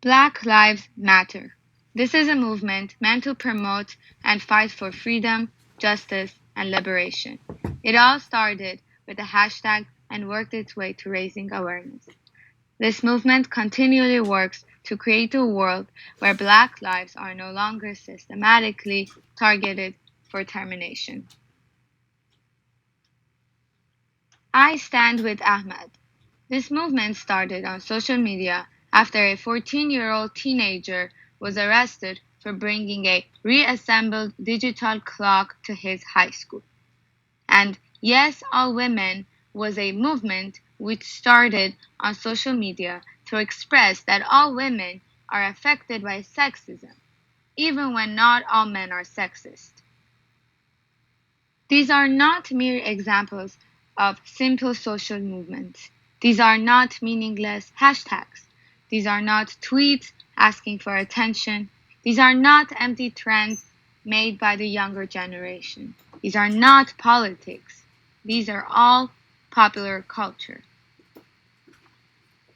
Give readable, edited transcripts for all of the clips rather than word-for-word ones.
Black Lives Matter. This is a movement meant to promote and fight for freedom, justice, and liberation. It all started with a hashtag and worked its way to raising awareness. This movement continually works to create a world where Black lives are no longer systematically targeted for termination. I stand with Ahmed. This movement started on social media after a 14-year-old teenager was arrested for bringing a reassembled digital clock to his high school. And Yes, All Women was a movement which started on social media to express that all women are affected by sexism, even when not all men are sexist. These are not mere examples of simple social movements. These are not meaningless hashtags. These are not tweets asking for attention. These are not empty trends made by the younger generation. These are not politics. These are all popular culture.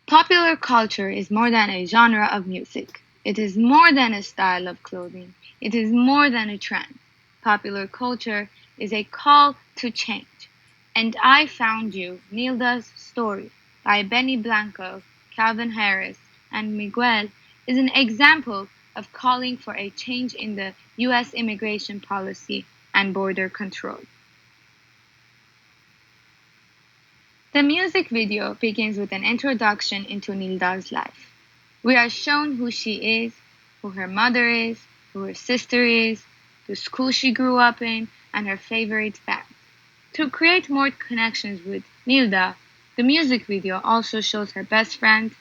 Popular culture is more than a genre of music. It is more than a style of clothing. It is more than a trend. Popular culture is a call to change. And I Found You, Nilda's story by Benny Blanco, Calvin Harris, and Miguel is an example of calling for a change in the US immigration policy and border control. The music video begins with an introduction into Nilda's life. We are shown who she is, who her mother is, who her sister is, the school she grew up in, and her favorite band. To create more connections with Nilda, the music video also shows her best friend,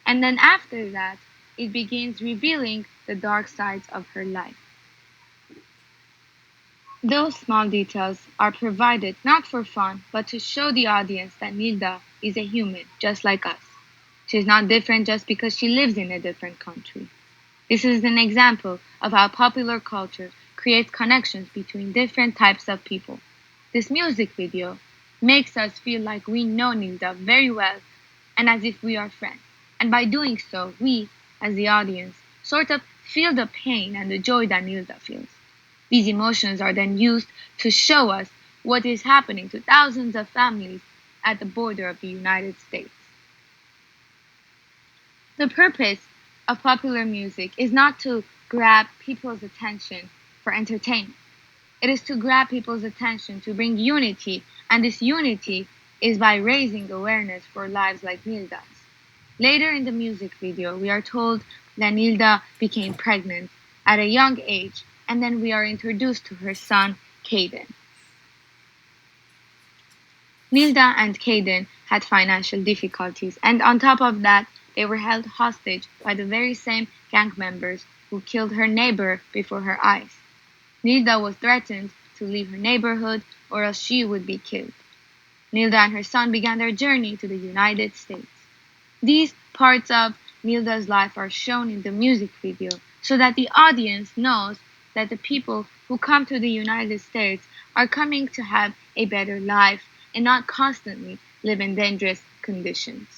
and then after that, it begins revealing the dark sides of her life. Those small details are provided not for fun, but to show the audience that Nilda is a human just like us. She's not different just because she lives in a different country. This is an example of how popular culture creates connections between different types of people. This music video makes us feel like we know Nilda very well and as if we are friends. And by doing so, we, as the audience, sort of feel the pain and the joy that Nilda feels. These emotions are then used to show us what is happening to thousands of families at the border of the United States. The purpose of popular music is not to grab people's attention for entertainment. It is to grab people's attention to bring unity, and this unity is by raising awareness for lives like Nilda's. Later in the music video, we are told that Nilda became pregnant at a young age, and then we are introduced to her son, Caden. Nilda and Caden had financial difficulties, and on top of that, they were held hostage by the very same gang members who killed her neighbor before her eyes. Nilda was threatened to leave her neighborhood or else she would be killed. Nilda and her son began their journey to the United States. These parts of Nilda's life are shown in the music video so that the audience knows that the people who come to the United States are coming to have a better life and not constantly live in dangerous conditions.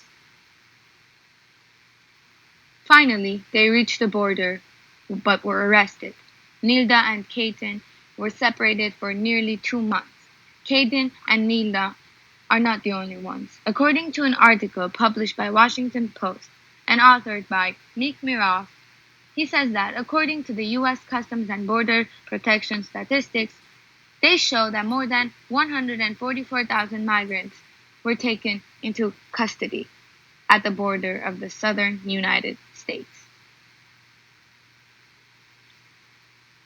Finally, they reached the border but were arrested. Nilda and Caden were separated for nearly 2 months. Caden and Nilda are not the only ones. According to an article published by Washington Post and authored by Nick Miroff, he says that according to the US Customs and Border Protection statistics, they show that more than 144,000 migrants were taken into custody at the border of the southern United States.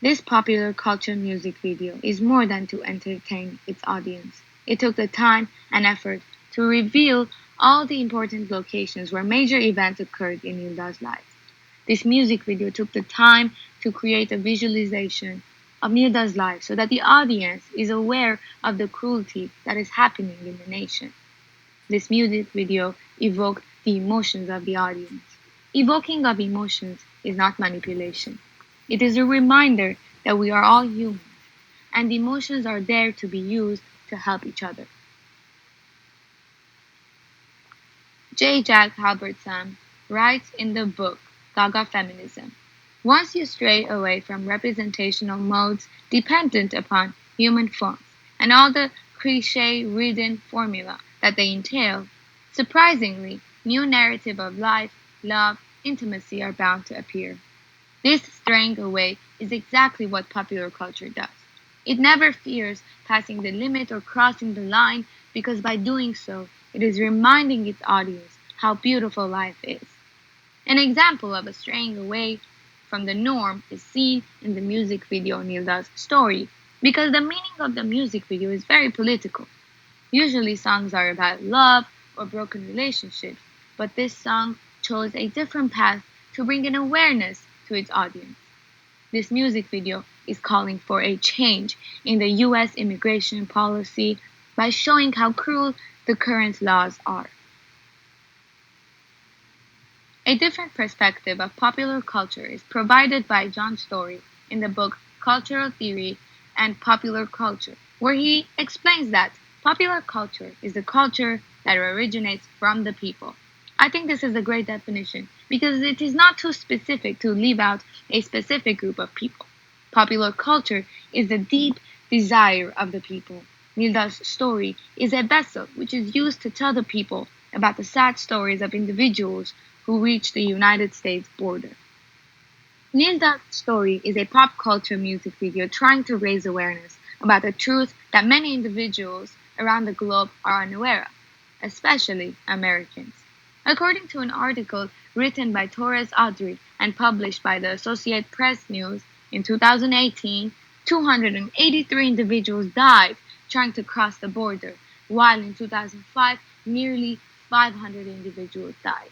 This popular culture music video is more than to entertain its audience. It took the time and effort to reveal all the important locations where major events occurred in Nilda's life. This music video took the time to create a visualization of Nilda's life so that the audience is aware of the cruelty that is happening in the nation. This music video evoked the emotions of the audience. Evoking of emotions is not manipulation. It is a reminder that we are all humans, and emotions are there to be used to help each other. J. Jack Halbertsam writes in the book saga feminism. Once you stray away from representational modes dependent upon human forms and all the cliche-ridden formula that they entail, surprisingly, new narrative of life, love, intimacy are bound to appear. This straying away is exactly what popular culture does. It never fears passing the limit or crossing the line because by doing so, it is reminding its audience how beautiful life is. An example of a straying away from the norm is seen in the music video Nilda's story, because the meaning of the music video is very political. Usually songs are about love or broken relationships, but this song chose a different path to bring an awareness to its audience. This music video is calling for a change in the US immigration policy by showing how cruel the current laws are. A different perspective of popular culture is provided by John Story in the book Cultural Theory and Popular Culture, where he explains that popular culture is the culture that originates from the people. I think this is a great definition because it is not too specific to leave out a specific group of people. Popular culture is the deep desire of the people. Nilda's story is a vessel which is used to tell the people about the sad stories of individuals who reach the United States border. Nilda's story is a pop culture music video trying to raise awareness about the truth that many individuals around the globe are unaware of, especially Americans. According to an article written by Torres Audrey and published by the Associated Press News in 2018, 283 individuals died trying to cross the border, while in 2005, nearly 500 individuals died.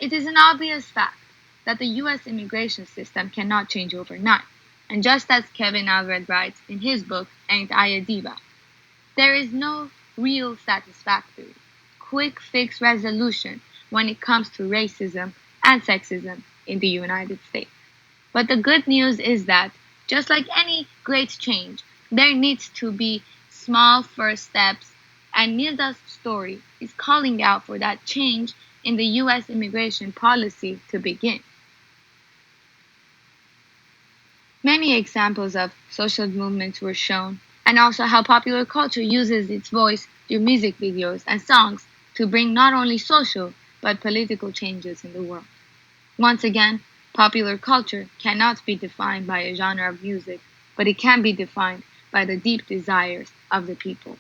It is an obvious fact that the US immigration system cannot change overnight, and just as Kevin Alred writes in his book Ain't I a Diva, there is no real satisfactory, quick fix resolution when it comes to racism and sexism in the United States. But the good news is that, just like any great change, there needs to be small first steps, and Nilda's story is calling out for that change in the US immigration policy to begin. Many examples of social movements were shown, and also how popular culture uses its voice through music videos and songs to bring not only social but political changes in the world. Once again, popular culture cannot be defined by a genre of music, but it can be defined by the deep desires of the people.